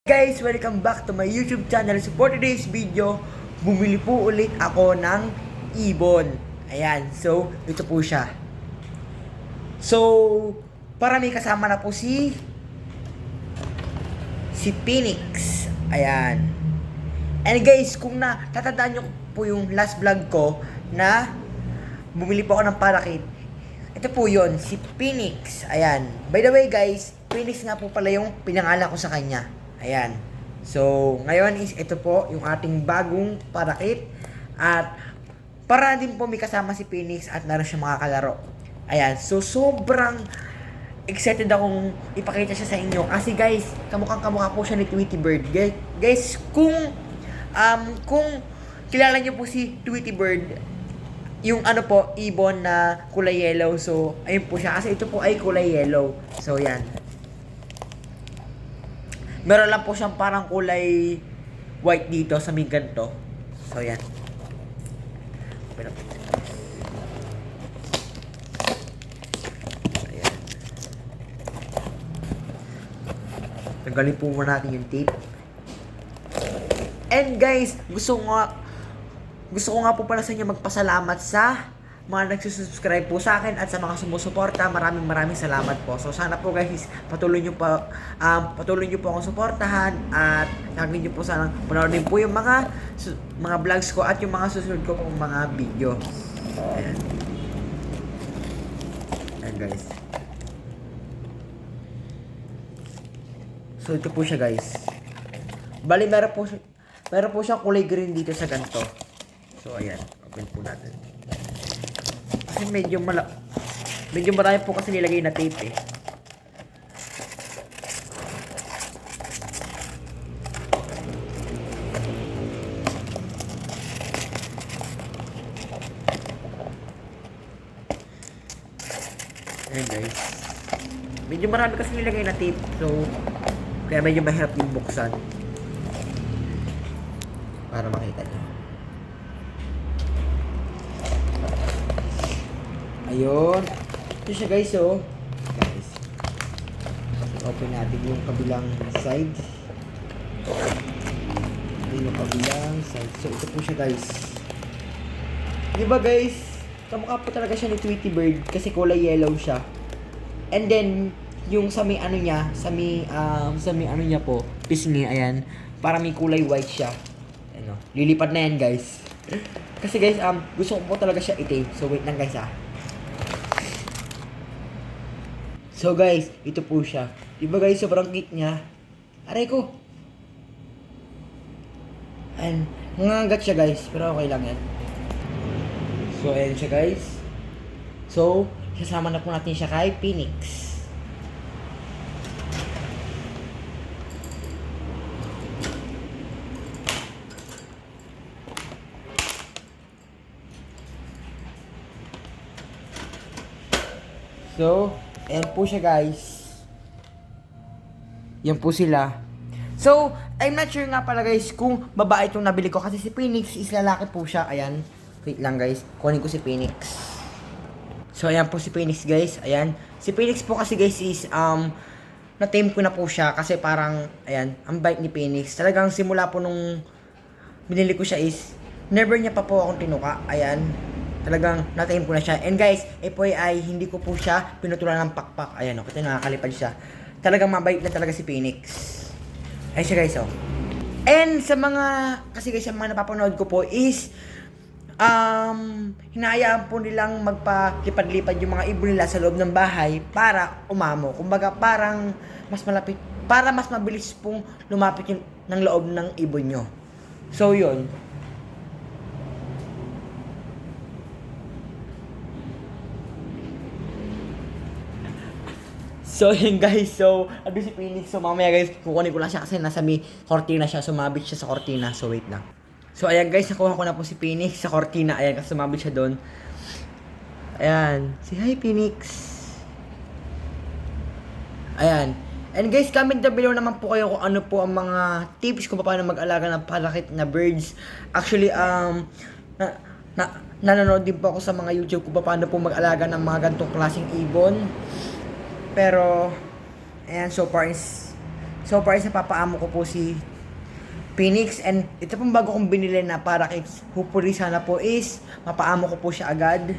Guys, welcome back to my YouTube channel. So for today's video, bumili po ulit ako ng ibon. Ayan, so ito po siya. So, para may kasama na po si Phoenix. Ayan. And guys, kung natatandaan nyo po yung last vlog ko na bumili po ako ng parakit. Ito po yon, si Phoenix. Ayan. By the way guys, Phoenix nga po pala yung pinangalan ko sa kanya. Ayan. So, ngayon is ito po yung ating bagong parakit. At para din po may kasama si Phoenix at naroon siya makakalaro. Ayan. So, sobrang excited akong ipakita siya sa inyo. Kasi guys, kamukha po siya ni Tweety Bird. Guys, kung kilala niyo po si Tweety Bird, yung ano po, ibon na kulay yellow. So, ayun po siya. Kasi ito po ay kulay yellow. So, yan. Meron lang po siyang parang kulay white dito sa may ganito. So, yan. Open up. Ayan. Tanggalin po muna natin yung tape. And guys, gusto ko nga po pala sa inyo magpasalamat sa mga nagsusubscribe po sa akin at sa mga sumusuporta. Maraming salamat po. So sana po guys, patuloy niyo po akong suportahan at lagi niyo po sana panoorin po yung mga vlogs ko at yung mga susunod ko pong mga video. Ayan. Ayan guys. So ito po siya guys. Bali meron po siyang kulay green dito sa ganito. So ayan, open po natin. Kasi medyo marami po kasi nilagay na tape eh. Ayan guys. Medyo marami kasi nilagay na tape. So, kaya medyo mahirap yung buksan. Para makita niyo. Ayun. Ito siya guys, oh. Guys. Open natin yung kabilang side. Ito yung kabilang side. So, ito po siya guys. Diba guys? Kamukha po talaga siya ni Tweety Bird kasi kulay yellow siya. And then, yung sa may ano niya, sa may ano niya po, pisngi, ayan. Para may kulay white siya. Ano, lilipad na yan guys. Kasi guys, gusto ko po talaga siya itim. So, wait lang guys So guys, ito po siya. Diba guys, sobrang cute niya. Aray ko. And, nangangagat siya guys. Pero okay lang yan. So, ayan siya guys. So, sasama na po natin siya kay Phoenix. So, ayan po siya guys. Yan po sila. So, I'm not sure nga pala guys kung babae itong nabili ko. Kasi si Phoenix is lalaki po siya. Ayan. Wait lang guys. Kunin ko si Phoenix. So, ayan po si Phoenix guys. Ayan. Si Phoenix po kasi guys is, na-tame ko na po siya. Kasi parang, ayan, ang bait ni Phoenix. Talagang simula po nung binili ko siya is, never niya pa po akong tinuka. Ayan. Talagang na-tame ko na siya. And guys, po ay hindi ko po siya pinutulan ng pakpak. Ayan o, kasi nakakalipad siya. Talagang mabait na talaga si Phoenix. Ayan siya guys, oh. And sa mga, kasi guys, sa mga napapanood ko po is, hinahayaan po nilang magpalipad-lipad yung mga ibon nila sa loob ng bahay para umamo. Kumbaga parang mas malapit, para mas mabilis pong lumapit yung ng loob ng ibon nyo. So yun. So yun guys, so ano si Phoenix, so mamaya guys, kukunin ko lang siya kasi nasa may cortina siya, sumabit siya sa cortina, so wait lang. So ayan guys, nakuha ko na po si Phoenix sa cortina, ayan kasi sumabit siya doon. Ayan, say hi Phoenix. Ayan. And guys, comment down below naman po kayo kung ano po ang mga tips kung paano mag-alaga ng palakit na birds. Actually, nanonood din po ako sa mga YouTube kung paano po mag-alaga ng mga ganitong klaseng ibon. Pero, ayan, so far is So, para sa papaamo ko po si Phoenix, and ito pong bago kong binili na parakeets. Hopefully sana po is mapaamo ko po siya agad.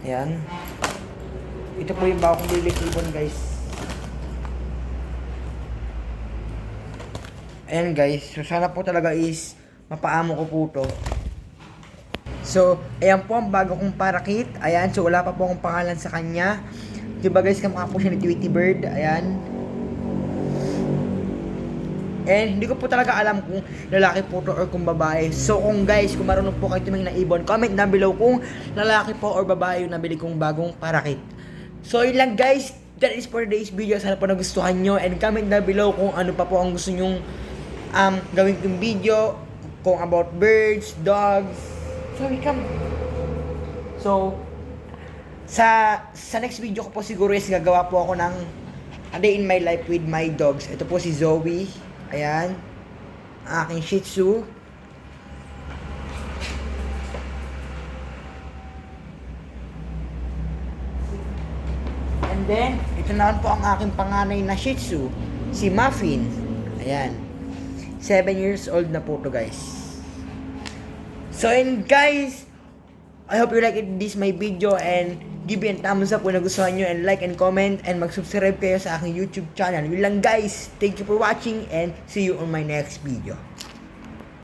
Ayan. Ito po yung bago kong binili ibon, guys. Ayan, guys. So, sana po talaga is mapaamo ko po to. So, ayan po ang bago kong parakeet. Ayan, so wala pa po akong pangalan sa kanya. Diba guys, kamukha po siya ni Tweety Bird. Ayan. And hindi ko po talaga alam kung lalaki po to or kung babae. So kung guys, kung marunong po kayo tumingin na ibon, comment down below kung lalaki po or babae yung nabili kong bagong parakeet. So yun lang guys, that is for today's video. Sana po nagustuhan nyo, and comment down below kung ano pa po ang gusto nyong gawin kong video, kung about birds, dogs. Sorry, come. So sa next video ko po siguro is gagawa po ako ng a day in my life with my dogs. Ito po si Zoe. Ayan. Aking Shih Tzu. And then, ito naman po ang aking panganay na Shih Tzu. Si Muffin. Ayan. 7 years old na po to guys. So, and guys, I hope you like this my video, and give me a thumbs up kung nagustuhan nyo, and like and comment, and mag-subscribe kayo sa aking YouTube channel. Yun lang guys. Thank you for watching, and see you on my next video.